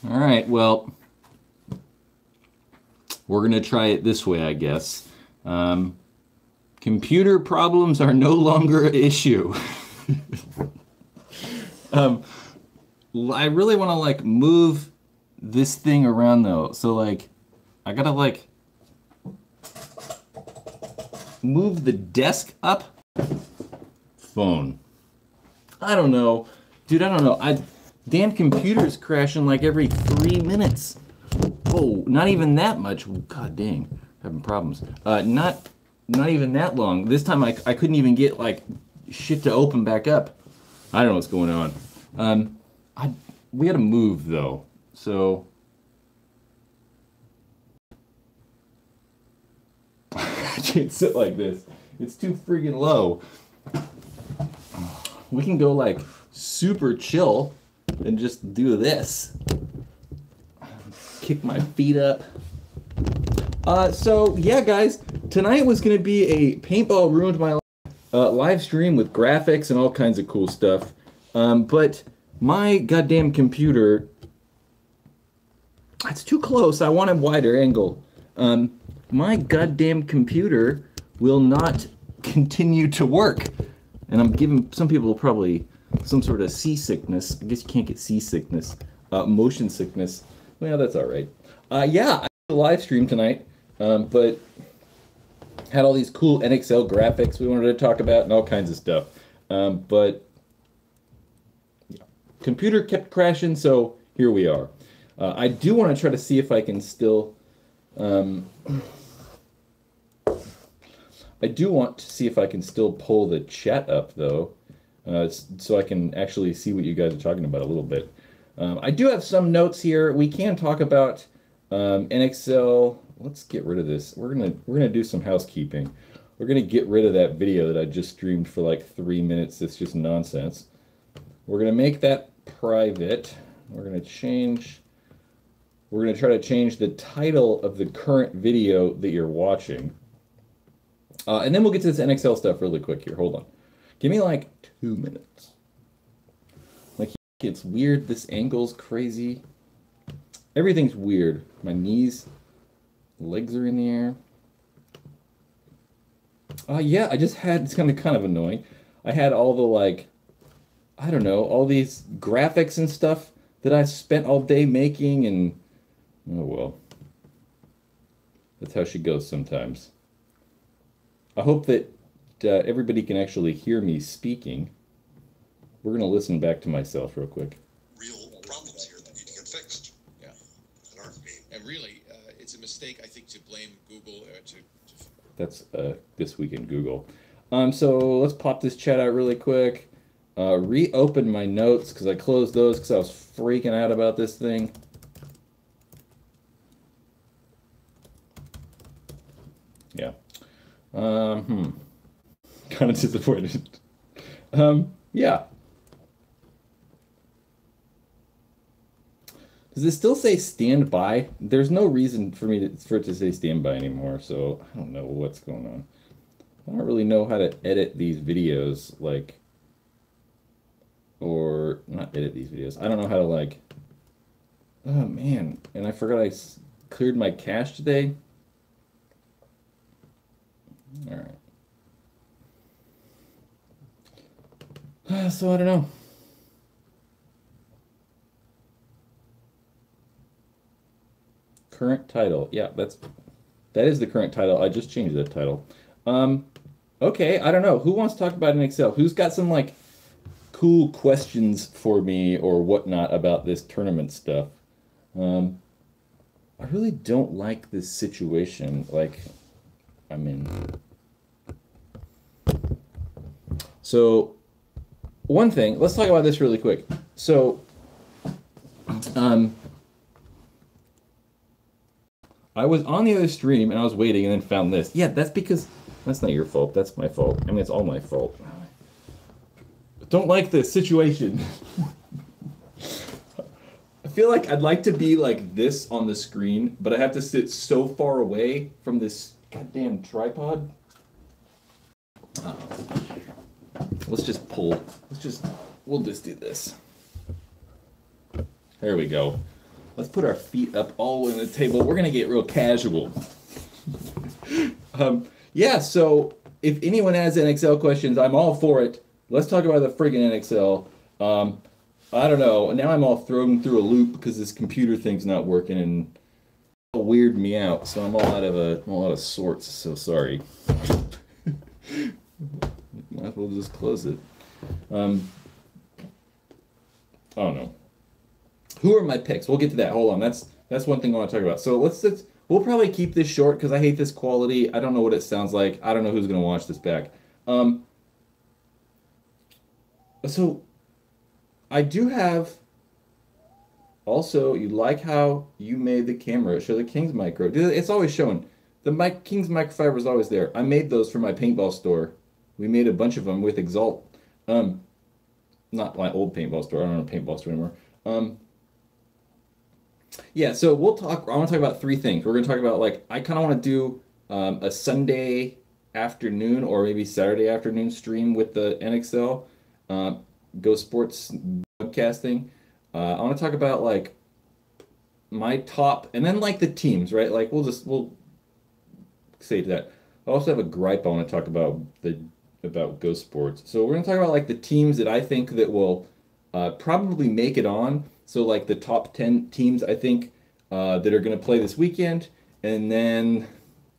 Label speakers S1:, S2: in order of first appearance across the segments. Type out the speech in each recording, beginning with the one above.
S1: All right, well, we're going to try it this way, I guess. Computer problems are no longer an issue. um, I really want to like move this thing around though. So like, I gotta like move the desk up. Phone. I don't know. Dude, I don't know. Damn computer's crashing like every 3 minutes. Oh, not even that much. God dang, having problems. Not even that long. This time I couldn't even get like shit to open back up. I don't know what's going on. We gotta move though. So I can't sit like this. It's too freaking low. We can go like super chill and just do this. Kick my feet up. So yeah, guys, tonight was gonna be a Paintball Ruined My Life live stream with graphics and all kinds of cool stuff. But my goddamn computer, it's too close. I want a wider angle. My goddamn computer will not continue to work. And I'm giving some people probably some sort of seasickness. I guess you can't get seasickness. Motion sickness. Well, that's all right. Yeah, I did a live stream tonight, but had all these cool NXL graphics we wanted to talk about and all kinds of stuff. But yeah, computer kept crashing, so here we are. I do want to try to see if I can still... I do want to see if I can still pull the chat up, though, so I can actually see what you guys are talking about a little bit. I do have some notes here. We can talk about NXL. Let's get rid of this. We're gonna do some housekeeping. We're gonna get rid of that video that I just streamed for like 3 minutes. It's just nonsense. We're gonna make that private. We're gonna try to change the title of the current video that you're watching. And then we'll get to this NXL stuff really quick here. Hold on. Give me like 2 minutes. Like, it's weird. This angle's crazy. Everything's weird. My knees, legs are in the air. Yeah, I just had, it's kind of annoying. I had all the like, I don't know, all these graphics and stuff that I spent all day making, and oh well. That's how she goes sometimes. I hope that everybody can actually hear me speaking. We're going to listen back to myself real quick.
S2: Real problems here that need to get fixed.
S3: Yeah.
S2: That aren't me.
S3: And really, it's a mistake, I think, to blame Google.
S1: That's This Week in Google. So let's pop this chat out really quick. Reopen my notes because I closed those because I was freaking out about this thing. Yeah. Kind of disappointed. Yeah. Does it still say standby? There's no reason for it to say standby anymore, so I don't know what's going on. I don't really know how to edit these videos, like, or not edit these videos. I don't know how to like, oh man, and I forgot I cleared my cache today. All right. So I don't know. Current title. Yeah, that is the current title. I just changed that title. Okay, I don't know. Who wants to talk about NXL? Who's got some like cool questions for me or whatnot about this tournament stuff? I really don't like this situation like I'm in. So one thing, let's talk about this really quick. So I was on the other stream and I was waiting and then found this. Yeah, that's because that's not your fault. That's my fault. I mean, it's all my fault. Don't like this situation. I feel like I'd like to be like this on the screen, but I have to sit so far away from this goddamn tripod. Let's just pull. We'll just do this. There we go. Let's put our feet up all in the table. We're gonna get real casual. Yeah, so if anyone has NXL questions, I'm all for it. Let's talk about the friggin' NXL. I don't know. Now I'm all thrown through a loop because this computer thing's not working and it'll weird me out. So I'm all out of sorts. So sorry. Might as well just close it. I don't know. Who are my picks? We'll get to that. Hold on. That's one thing I want to talk about. So we'll probably keep this short because I hate this quality. I don't know what it sounds like. I don't know who's gonna watch this back. So I do have. Also, you like how you made the camera show the King's micro. It's always showing. The King's microfiber is always there. I made those for my paintball store. We made a bunch of them with Exalt. Not my old paintball store. I don't have a paintball store anymore. Yeah, so we'll talk. I want to talk about three things. We're going to talk about, like, I kind of want to do a Sunday afternoon or maybe Saturday afternoon stream with the NXL Go Sports webcasting. I want to talk about, like, my top, and then, like, the teams, right? Like, we'll say that. I also have a gripe I want to talk about Go Sports. So we're going to talk about, like, the teams that I think that will probably make it on. So, like, the top 10 teams, I think, that are going to play this weekend, and then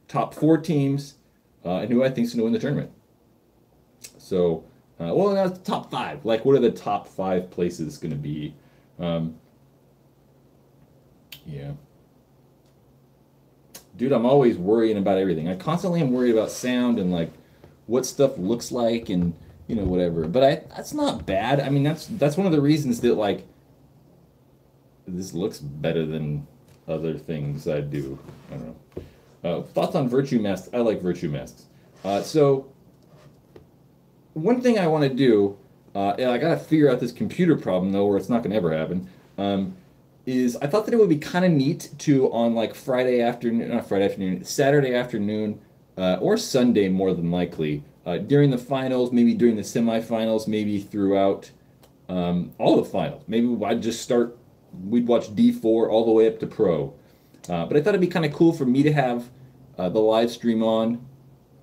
S1: top 4 teams, and who I think is going to win the tournament. So, well, that's top 5. Like, what are the top 5 places going to be? Yeah. Dude, I'm always worrying about everything. I constantly am worried about sound and, like, what stuff looks like and, you know, whatever. But that's not bad. I mean, that's one of the reasons that, like, this looks better than other things I do. I don't know. Thoughts on virtue masks? I like virtue masks. So one thing I want to do, and I got to figure out this computer problem though, or it's not going to ever happen, is I thought that it would be kind of neat to on like Saturday afternoon, or Sunday more than likely, during the finals, maybe during the semifinals, maybe throughout all the finals. Maybe I'd just start. We'd watch D4 all the way up to Pro. But I thought it'd be kind of cool for me to have the live stream on,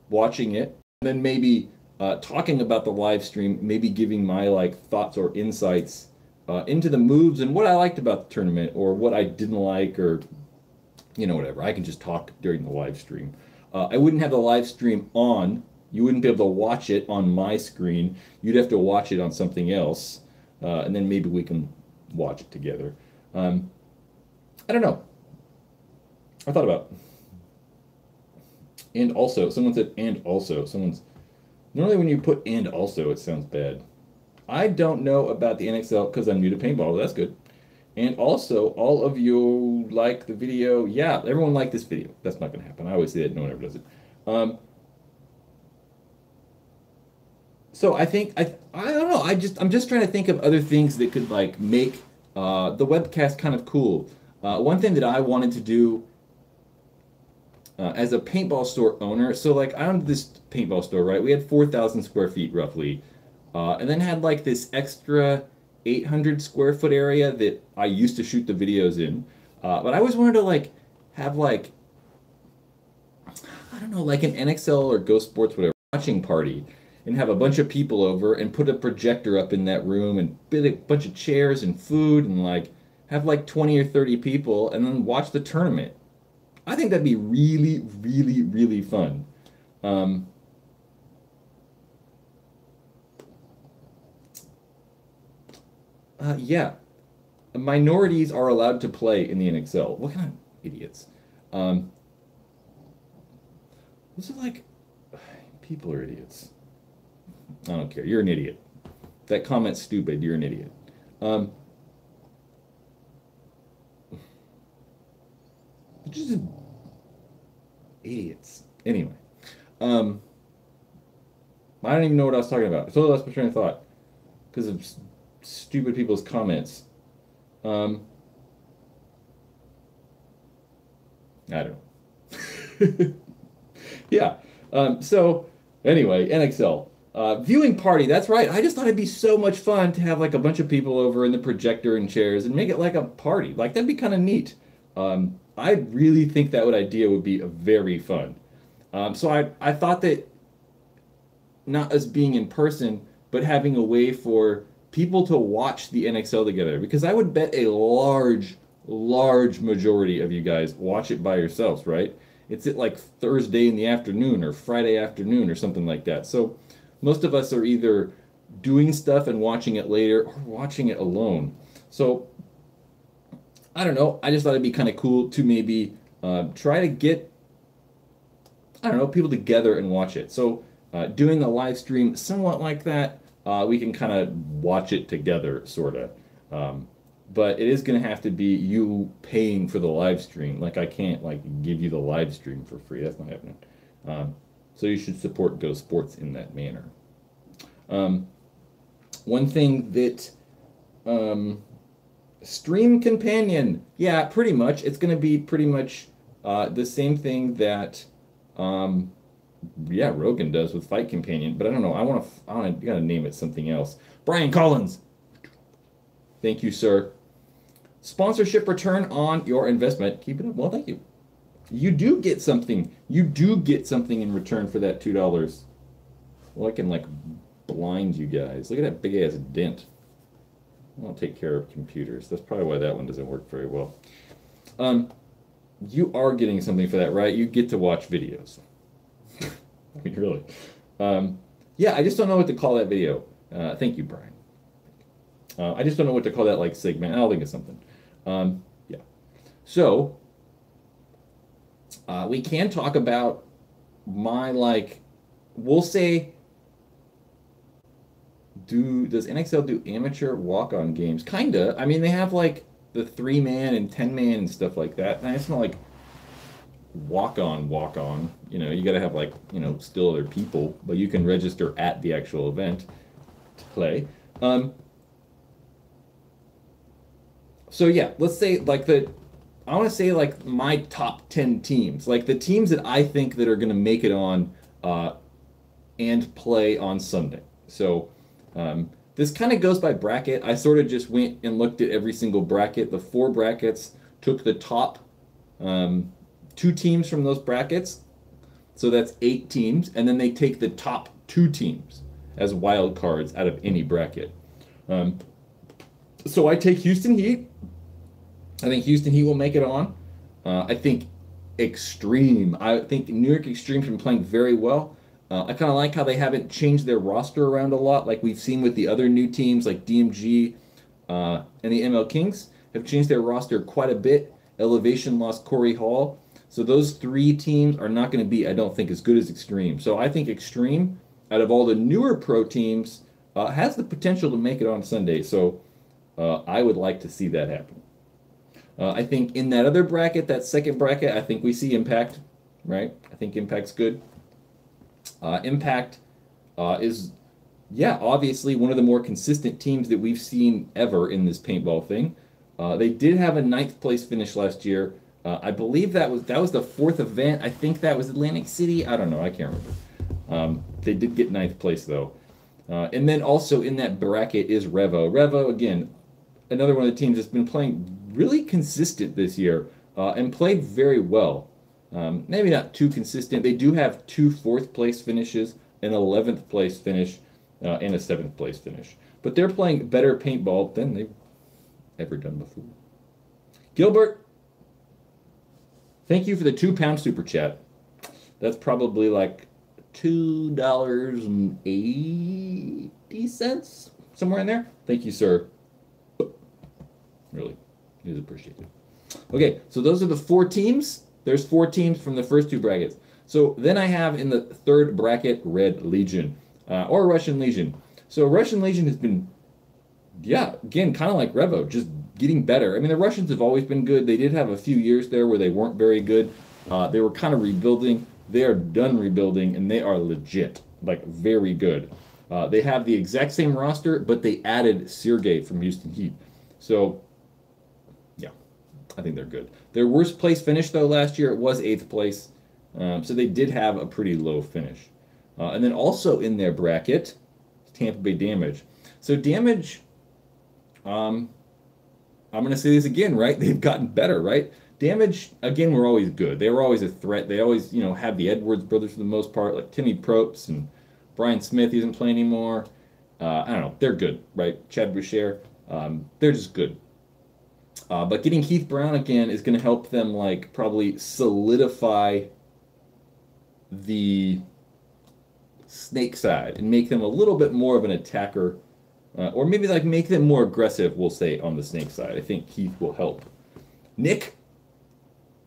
S1: watching it, and then maybe talking about the live stream, maybe giving my like thoughts or insights into the moves and what I liked about the tournament or what I didn't like or, you know, whatever. I can just talk during the live stream. I wouldn't have the live stream on. You wouldn't be able to watch it on my screen. You'd have to watch it on something else. And then maybe we can watch it together. I don't know. I thought about. And also, someone said, and also. Normally when you put and also, it sounds bad. I don't know about the NXL because I'm new to paintball. That's good. And also, all of you like the video. Yeah, everyone liked this video. That's not going to happen. I always say that. No one ever does it. So I think, I don't know. I'm just trying to think of other things that could like make the webcast kind of cool. One thing that I wanted to do as a paintball store owner, so like I owned this paintball store, right? We had 4,000 square feet roughly, and then had like this extra 800 square foot area that I used to shoot the videos in. But I always wanted to like have like, I don't know, like an NXL or Go Sports, whatever, watching party. And have a bunch of people over and put a projector up in that room and build a bunch of chairs and food and like have like 20 or 30 people and then watch the tournament. I think that'd be really, really, really fun. Yeah. Minorities are allowed to play in the NXL. What kind of idiots? Those are like, people are idiots. I don't care. You're an idiot. That comment's stupid. You're an idiot. Just idiots. Anyway. I don't even know what I was talking about. I totally lost my train of thought because of stupid people's comments. I don't know. Yeah. So anyway, NXL. Viewing party, that's right. I just thought it'd be so much fun to have like a bunch of people over in the projector and chairs and make it like a party. Like that'd be kind of neat. I really think that idea would be very fun. So I thought that not as being in person, but having a way for people to watch the NXL together, because I would bet a large majority of you guys watch it by yourselves, right? It's at like Thursday in the afternoon or Friday afternoon or something like that. So most of us are either doing stuff and watching it later or watching it alone. So I don't know. I just thought it'd be kind of cool to maybe try to get, I don't know, people together and watch it. So doing a live stream somewhat like that, we can kind of watch it together, sort of. But it is going to have to be you paying for the live stream. Like I can't like give you the live stream for free. That's not happening. So you should support Go Sports in that manner. One thing that Stream Companion, yeah, pretty much. It's going to be pretty much the same thing that yeah, Rogan does with Fight Companion, but I don't know. You gotta name it something else. Brian Collins. Thank you, sir. Sponsorship return on your investment. Keep it up. Well, thank you. You do get something. You do get something in return for that $2. Well, I can like blind you guys. Look at that big ass dent. I'll take care of computers. That's probably why that one doesn't work very well. You are getting something for that, right? You get to watch videos. I mean, really. Yeah, I just don't know what to call that video. Thank you, Brian. I just don't know what to call that, like, segment. I'll think of something. Yeah. So, we can talk about my, like, we'll say, does NXL do amateur walk-on games? Kinda. I mean, they have, like, the 3-man and 10-man and stuff like that. And it's not like walk-on. You know, you got to have, like, you know, still other people, but you can register at the actual event to play. So yeah, let's say like I want to say like my top 10 teams, like the teams that I think that are going to make it on and play on Sunday. So this kind of goes by bracket. I sort of just went and looked at every single bracket. The 4 brackets, took the top 2 teams from those brackets. So that's 8 teams. And then they take the top 2 teams as wild cards out of any bracket. So I take Houston Heat. I think Houston Heat will make it on. I think Extreme. I think New York Extreme's been playing very well. I kind of like how they haven't changed their roster around a lot, like we've seen with the other new teams like DMG and the ML Kings have changed their roster quite a bit. Elevation lost Corey Hall. So those 3 teams are not going to be, I don't think, as good as Extreme. So I think Extreme, out of all the newer pro teams, has the potential to make it on Sunday. So I would like to see that happen. I think in that other bracket, that second bracket, I think we see Impact, right? I think Impact's good. Impact is, yeah, obviously one of the more consistent teams that we've seen ever in this paintball thing. They did have a 9th place finish last year. I believe that was the 4th event. I think that was Atlantic City. I don't know. I can't remember. They did get 9th place, though. And then also in that bracket is Revo. Revo, again, another one of the teams that's been playing really consistent this year and played very well. Maybe not too consistent. They do have 2 4th place finishes, an 11th place finish, and a 7th place finish. But they're playing better paintball than they've ever done before. Gilbert, thank you for the £2 super chat. That's probably like $2.80, somewhere in there. Thank you, sir. Really, it is appreciated. Okay, so those are the 4 teams. There's 4 teams from the first 2 brackets. So then I have in the 3rd bracket Red Legion or Russian Legion. So Russian Legion has been, yeah, again, kind of like Revo, just getting better. I mean, the Russians have always been good. They did have a few years there where they weren't very good. They were kind of rebuilding. They are done rebuilding, and they are legit, like very good. They have the exact same roster, but they added Sergey from Houston Heat. So, yeah, I think they're good. Their worst place finish, though, last year, it was 8th place. So they did have a pretty low finish. And then also in their bracket, Tampa Bay Damage. So Damage, I'm going to say this again, right? They've gotten better, right? Damage, again, were always good. They were always a threat. They always, have the Edwards brothers for the most part, like Timmy Probst and Brian Smith. He isn't playing anymore. I don't know. They're good, right? Chad Boucher. They're just good. But getting Keith Brown again is going to help them, like, probably solidify the snake side and make them a little bit more of an attacker, or maybe like make them more aggressive, we'll say, on the snake side. I think Keith will help. Nick,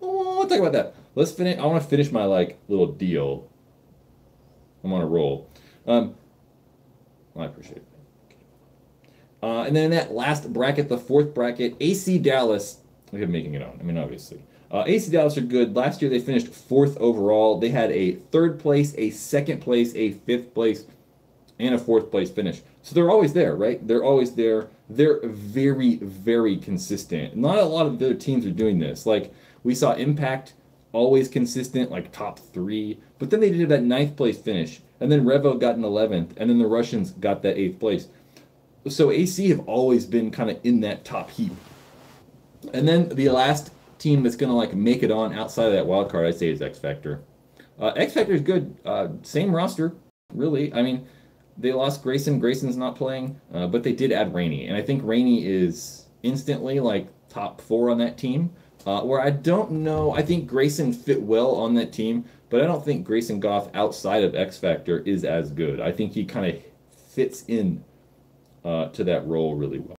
S1: oh, we'll talk about that. Let's finish. I want to finish my like little deal. I'm on a roll. I appreciate it. And then in that last bracket, the fourth bracket, AC Dallas. Look at making it on. I mean, obviously. AC Dallas are good. Last year they finished fourth overall. They had a third place, a second place, a fifth place, and a fourth place finish. So they're always there, right? They're always there. They're very, very consistent. Not a lot of other teams are doing this. Like, we saw Impact always consistent, like top 3. But then they did that 9th place finish. And then Revo got an 11th. And then the Russians got that 8th place. So AC have always been kind of in that top heap. And then the last team that's going to like make it on outside of that wild card, I'd say, is X Factor. X Factor is good. Same roster, really. I mean, they lost Grayson. Grayson's not playing, but they did add Rainey. And I think Rainey is instantly like top 4 on that team. Where I don't know, I think Grayson fit well on that team, but I don't think Grayson Goff outside of X Factor is as good. I think he kind of fits in to that role really well.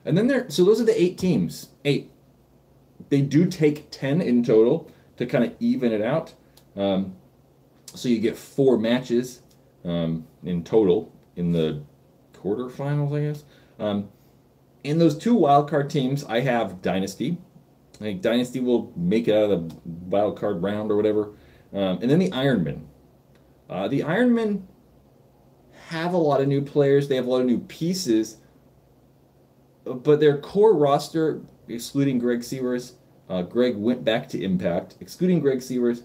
S1: And then so those are the 8 teams. 8. They do take 10 in total to kind of even it out. So you get 4 matches in total in the quarterfinals, I guess. In those 2 wildcard teams, I have Dynasty. I think Dynasty will make it out of the wildcard round or whatever. And then the Ironmen. The Ironmen have a lot of new players. They have a lot of new pieces. But their core roster, excluding Greg Seavers, Greg went back to Impact. Excluding Greg Seavers,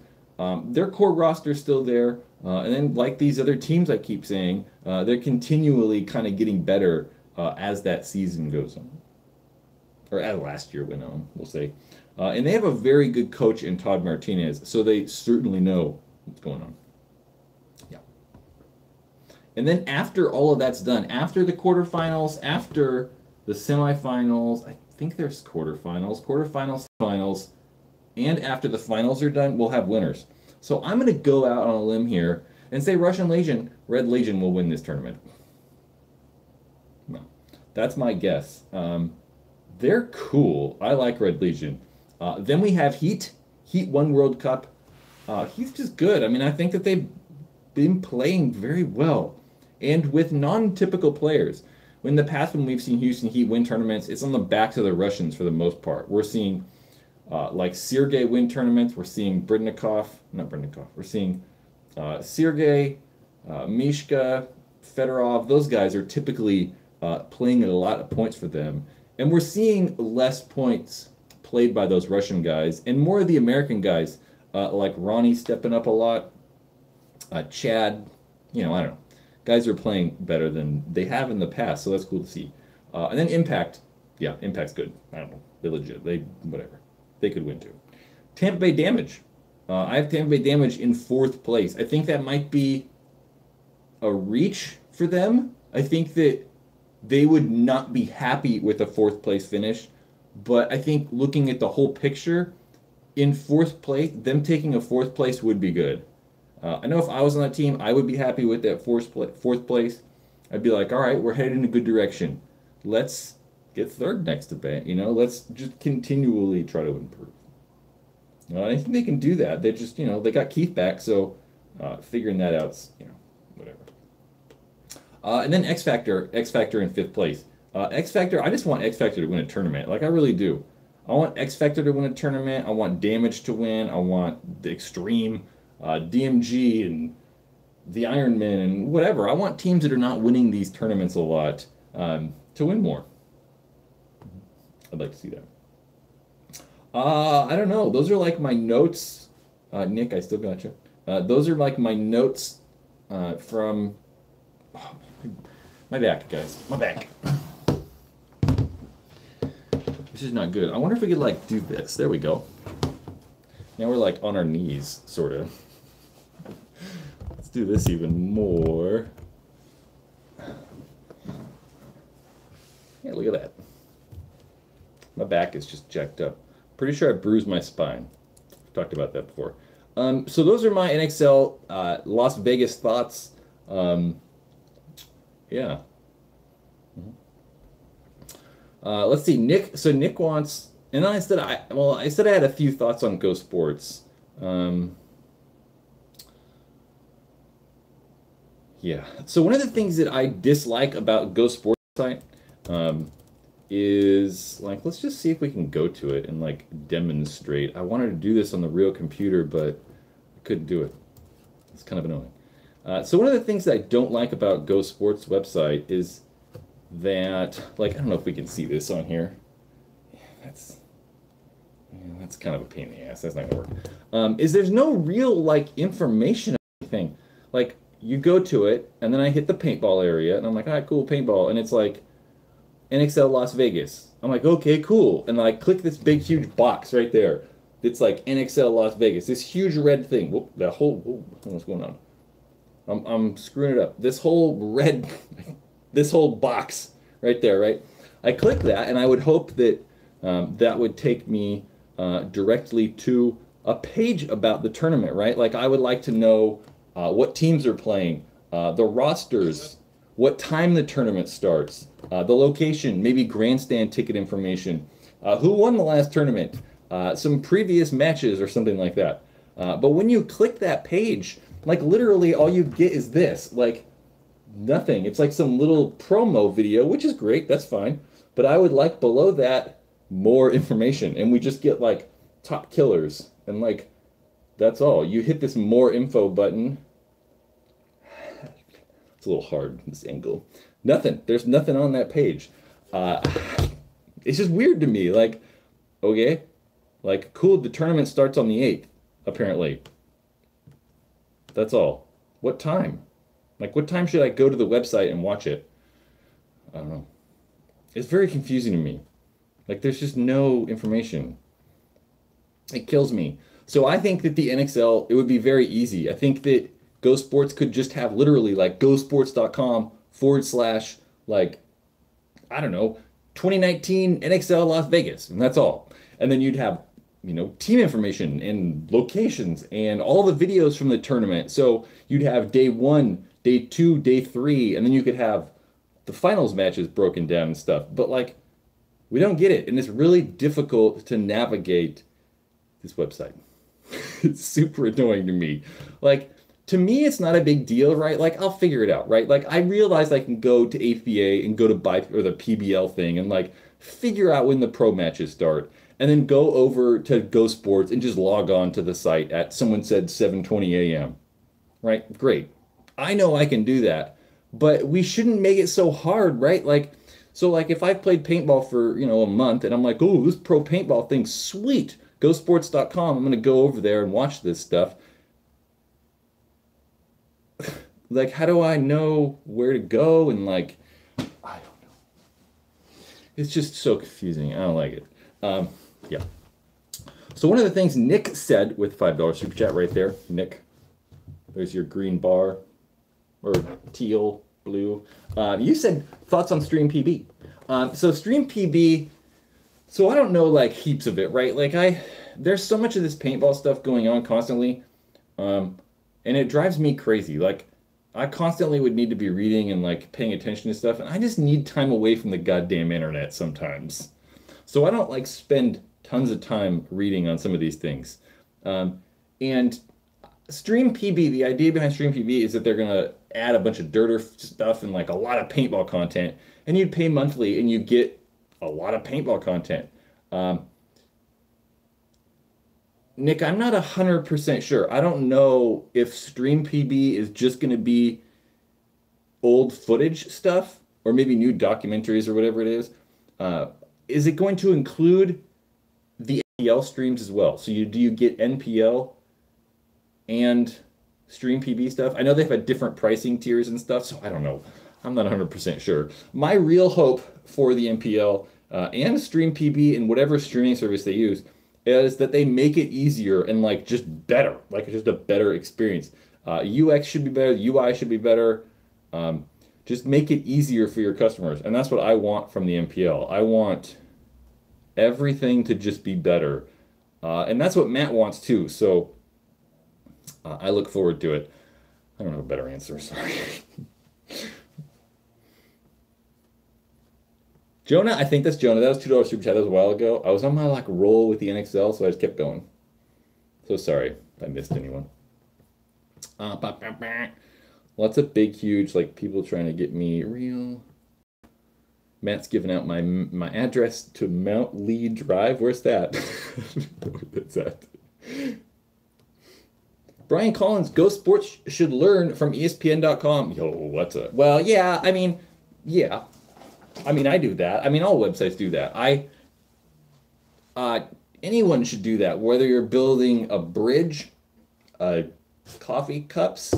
S1: their core roster is still there. And then, like these other teams I keep saying, they're continually kind of getting better as that season goes on. Or as last year went on, we'll say. And they have a very good coach in Todd Martinez, so they certainly know what's going on. Yeah. And then after all of that's done, after the quarterfinals, after the semifinals, I think there's quarterfinals, finals, and after the finals are done, we'll have winners. So I'm going to go out on a limb here and say Russian Legion, Red Legion will win this tournament. No, that's my guess. They're cool. I like Red Legion. Then we have Heat. Heat won World Cup. Heat's just good. I mean, I think that they've been playing very well. And with non-typical players. In the past, when we've seen Houston Heat win tournaments, it's on the backs of the Russians for the most part. We're seeing like Sergey win tournaments. We're seeing We're seeing Sergey, Mishka, Fedorov. Those guys are typically playing at a lot of points for them. And we're seeing less points played by those Russian guys and more of the American guys like Ronnie stepping up a lot. Chad, I don't know. Guys are playing better than they have in the past, so that's cool to see. And then Impact. Yeah, Impact's good. I don't know. They're legit. Whatever. They could win too. Tampa Bay Damage. I have Tampa Bay Damage in 4th place. I think that might be a reach for them. I think that they would not be happy with a 4th place finish. But I think looking at the whole picture, in 4th place, them taking a 4th place would be good. I know if I was on that team, I would be happy with that 4th place. I'd be like, all right, we're headed in a good direction. Let's get 3rd next to Bay. Let's just continually try to improve. I think they can do that. They just, they got Keith back, so figuring that out's, whatever. And then X Factor in 5th place. X Factor, I just want X Factor to win a tournament. Like, I really do. I want X Factor to win a tournament. I want Damage to win. I want the Extreme. DMG and the Ironman and whatever. I want teams that are not winning these tournaments a lot to win more. I'd like to see that. I don't know. Those are like my notes. Nick, I still got you. Those are like my notes from my back, guys. My back. This is not good. I wonder if we could like do this. There we go. Now we're like on our knees, sort of. Let's do this even more. Yeah, look at that. My back is just jacked up. Pretty sure I bruised my spine. I've talked about that before. So those are my NXL Las Vegas thoughts. Yeah. Let's see, Nick. So Nick wants, and then I said I had a few thoughts on Go Sports. Yeah. So one of the things that I dislike about Go Sports site is like, let's just see if we can go to it and like demonstrate. I wanted to do this on the real computer, but I couldn't do it. It's kind of annoying. So one of the things that I don't like about Go Sports website is that, like, I don't know if we can see this on here. Yeah, that's kind of a pain in the ass. That's not gonna work. Is there's no real like information or anything. Like you go to it, and then I hit the paintball area, and I'm like, all right, cool, paintball, and it's like NXL Las Vegas. I'm like, okay, cool, and I click this big huge box right there. It's like NXL Las Vegas. This huge red thing. Whoop, that whole what's going on? I'm screwing it up. This whole red, this whole box right there, right? I click that, and I would hope that that would take me directly to a page about the tournament, right? Like I would like to know what teams are playing, the rosters, what time the tournament starts, the location, maybe grandstand ticket information, who won the last tournament, some previous matches or something like that. But when you click that page, like literally all you get is this, like nothing. It's like some little promo video, which is great, that's fine. But I would like below that more information, and we just get like top killers, and like that's all. You hit this more info button. It's a little hard, this angle. Nothing. There's nothing on that page. It's just weird to me. Like, okay, like cool. The tournament starts on the 8th, apparently. That's all. What time? Like, what time should I go to the website and watch it? I don't know. It's very confusing to me. Like, there's just no information. It kills me. So I think that the NXL, it would be very easy. I think that Go Sports could just have literally like gosports.com / like, I don't know, 2019 NXL Las Vegas, and that's all. And then you'd have, you know, team information and locations and all the videos from the tournament. So you'd have day 1, day 2, day 3, and then you could have the finals matches broken down and stuff. But like, we don't get it, and it's really difficult to navigate this website. It's super annoying to me. Like, to me, it's not a big deal, right? Like, I'll figure it out, right? Like, I realize I can go to APA and go to or the PBL thing and like figure out when the pro matches start, and then go over to Go Sports and just log on to the site at someone said 7:20 a.m. Right? Great. I know I can do that, but we shouldn't make it so hard, right? Like, so like if I've played paintball for, you know, a month and I'm like, oh, this pro paintball thing's sweet. GoSports.com, I'm going to go over there and watch this stuff. Like, how do I know where to go? And like, I don't know. It's just so confusing. I don't like it. Yeah. So one of the things Nick said with $5 super chat right there, Nick, there's your green bar, or teal, blue. You said thoughts on Stream PB. So Stream PB, so I don't know like heaps of it, right? Like there's so much of this paintball stuff going on constantly, and it drives me crazy. Like, I constantly would need to be reading and like paying attention to stuff, and I just need time away from the goddamn internet sometimes. So I don't like spend tons of time reading on some of these things. And Stream PB, the idea behind Stream PB is that they're gonna add a bunch of dirter stuff and like a lot of paintball content, and you'd pay monthly and you get a lot of paintball content. Nick, I'm not 100% sure. I don't know if Stream PB is just going to be old footage stuff or maybe new documentaries or whatever it is. Is it going to include the NPL streams as well? So do you get NPL and Stream PB stuff. I know they've had different pricing tiers and stuff, so I don't know. I'm not 100% sure. My real hope for the MPL and Stream PB and whatever streaming service they use is that they make it easier and like just better, like just a better experience. UX should be better, UI should be better. Just make it easier for your customers, and that's what I want from the MPL. I want everything to just be better, and that's what Matt wants too. So I look forward to it. I don't have a better answer. Sorry. Jonah, I think that's Jonah. That was $2 super chat. That was a while ago. I was on my like roll with the NXL, so I just kept going. So sorry if I missed anyone. Lots of big, huge, like people trying to get me real. Matt's giving out my address to Mount Lee Drive. Where's that? What's that? Brian Collins, Go Sports should learn from ESPN.com. Yo, what's up? Well, yeah, I mean, yeah. I mean, I do that. I mean, all websites do that. Anyone should do that, whether you're building a bridge, coffee cups,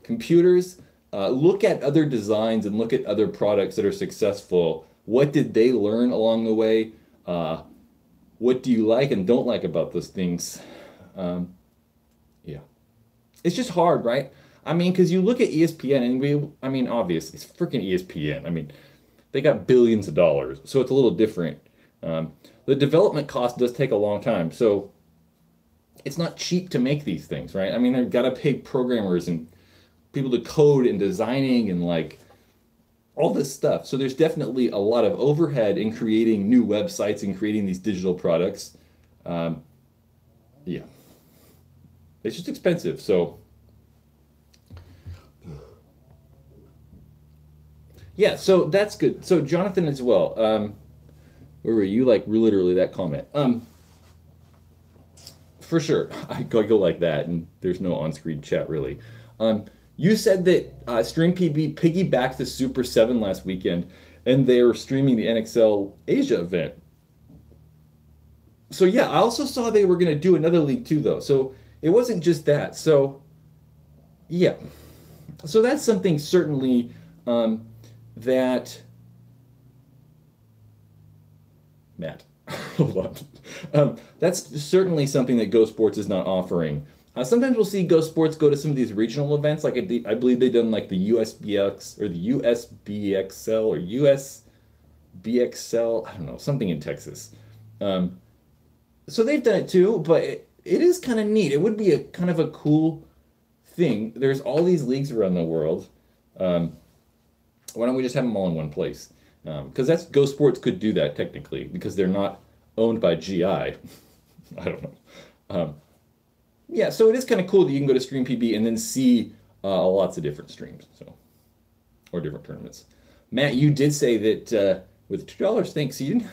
S1: computers. Look at other designs and look at other products that are successful. What did they learn along the way? What do you like and don't like about those things? Yeah. It's just hard, right? I mean, because you look at ESPN and I mean, obviously, it's freaking ESPN. I mean, they got billions of dollars, so it's a little different. The development cost does take a long time, so it's not cheap to make these things, right? I mean, they've got to pay programmers and people to code and designing and like all this stuff. So there's definitely a lot of overhead in creating new websites and creating these digital products. Yeah, it's just expensive. So yeah, so that's good. So Jonathan as well. Where were you? Like literally that comment. For sure, I go like that, and there's no on-screen chat really. You said that Stream PB piggybacked the Super 7 last weekend, and they were streaming the NXL Asia event. So yeah, I also saw they were going to do another league too, though. So it wasn't just that. So yeah, so that's something certainly that Matt. Hold on. That's certainly something that Go Sports is not offering. Sometimes we'll see Go Sports go to some of these regional events, like I believe they've done like the USBX or the USBXL or USBXL, I don't know, something in Texas. So they've done it too, but it is kind of neat. It would be a kind of a cool thing. There's all these leagues around the world. Why don't we just have them all in one place? Because that's Go Sports could do that technically because they're not owned by GI. I don't know. Yeah, so it is kind of cool that you can go to Stream PB and then see lots of different streams, so or different tournaments. Matt, you did say that with $2, thanks. You didn't.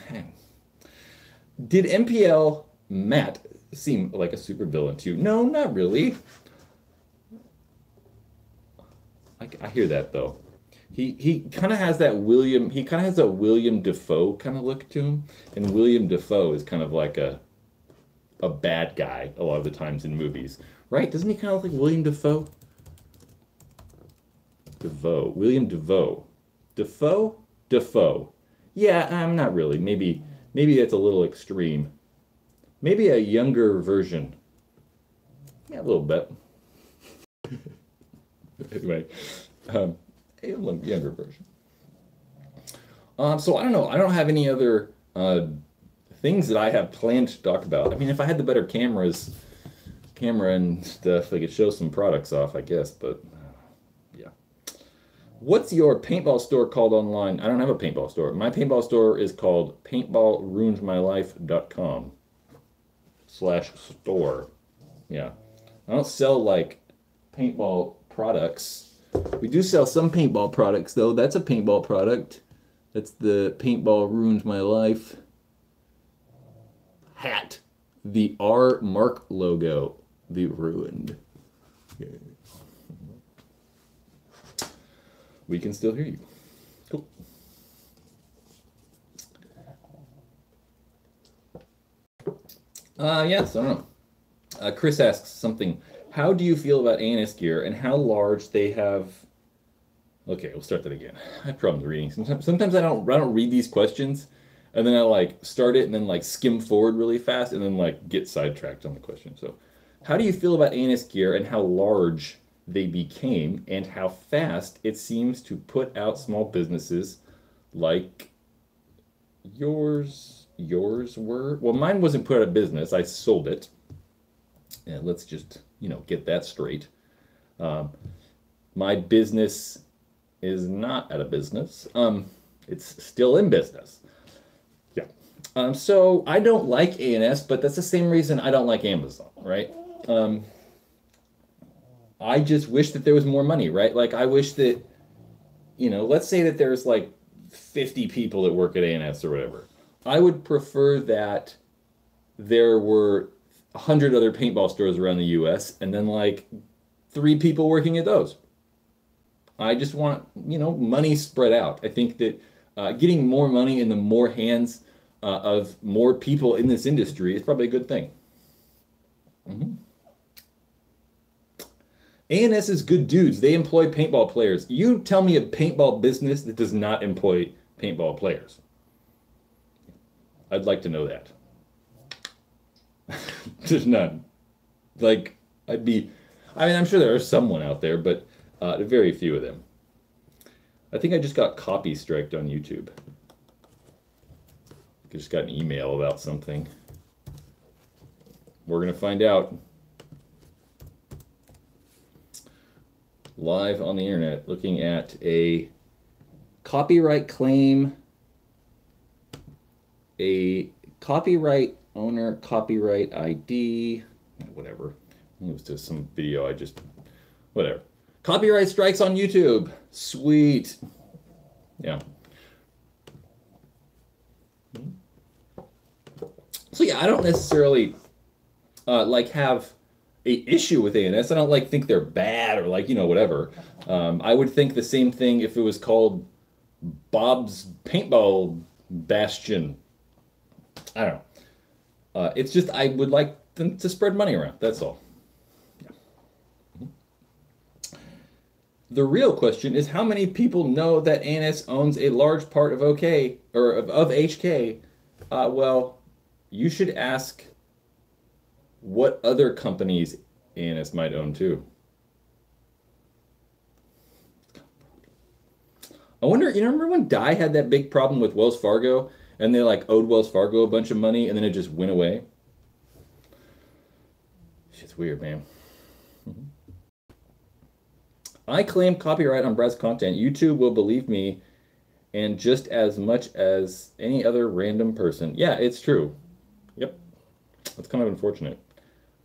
S1: Did MPL Matt seem like a super villain to you? No, not really. I hear that though. He kind of has that William. He kind of has a William Dafoe kind of look to him, and William Dafoe is kind of like a bad guy a lot of the times in movies, right? Doesn't he kind of look like William Dafoe? William Dafoe. Dafoe. Yeah, I'm not really. Maybe that's a little extreme. Maybe a younger version. Yeah, a little bit. Anyway, a younger version. So I don't know. I don't have any other things that I have planned to talk about. I mean, if I had the better camera and stuff, I could show some products off, I guess, but yeah. What's your paintball store called online? I don't have a paintball store. My paintball store is called PaintallRuinedMyLife.com/store. Yeah. I don't sell like paintball products. We do sell some paintball products though. That's a paintball product. That's the Paintball Ruined My Life hat. The R Mark logo. The ruined. Okay. We can still hear you. Cool. Yes, I don't know. Chris asks something. How do you feel about ANS gear and how large they have? Okay, we'll start that again. I have problems reading. Sometimes I don't read these questions, and then I like start it and then like skim forward really fast and then like get sidetracked on the question. So, how do you feel about ANS gear and how large they became and how fast it seems to put out small businesses like yours were? Well, mine wasn't put out of business. I sold it. And let's just, get that straight. My business is not out of business. It's still in business. Yeah. So I don't like ANS, but that's the same reason I don't like Amazon, right? I just wish that there was more money, right? Like I wish that, let's say that there's like 50 people that work at ANS or whatever. I would prefer that there were 100 other paintball stores around the US and then like 3 people working at those. I just want, money spread out. I think that getting more money in the more hands of more people in this industry is probably a good thing. ANS is good dudes. They employ paintball players. You tell me a paintball business that does not employ paintball players. I'd like to know that. There's none. Like, I'm sure there are someone out there, but very few of them. I think I just got copy striked on YouTube. I just got an email about something. We're going to find out. Live on the internet, looking at a copyright claim, a copyright owner, copyright ID, whatever. It was just some video whatever. Copyright strikes on YouTube. Sweet. Yeah. So yeah, I don't necessarily have a issue with ANS. I don't think they're bad or whatever. I would think the same thing if it was called Bob's Paintball Bastion. I don't know. It's just I would like them to spread money around. That's all. Yeah. The real question is how many people know that ANS owns a large part of OK or of HK? Well, you should ask what other companies ANS might own too. I wonder, remember when Dye had that big problem with Wells Fargo and they owed Wells Fargo a bunch of money and then it just went away? Shit's weird, man. I claim copyright on Brad's content. YouTube will believe me and just as much as any other random person. Yeah, it's true. Yep. That's kind of unfortunate.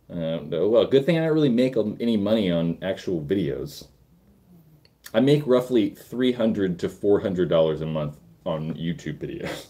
S1: Well, good thing I don't really make any money on actual videos. I make roughly $300 to $400 a month on YouTube videos.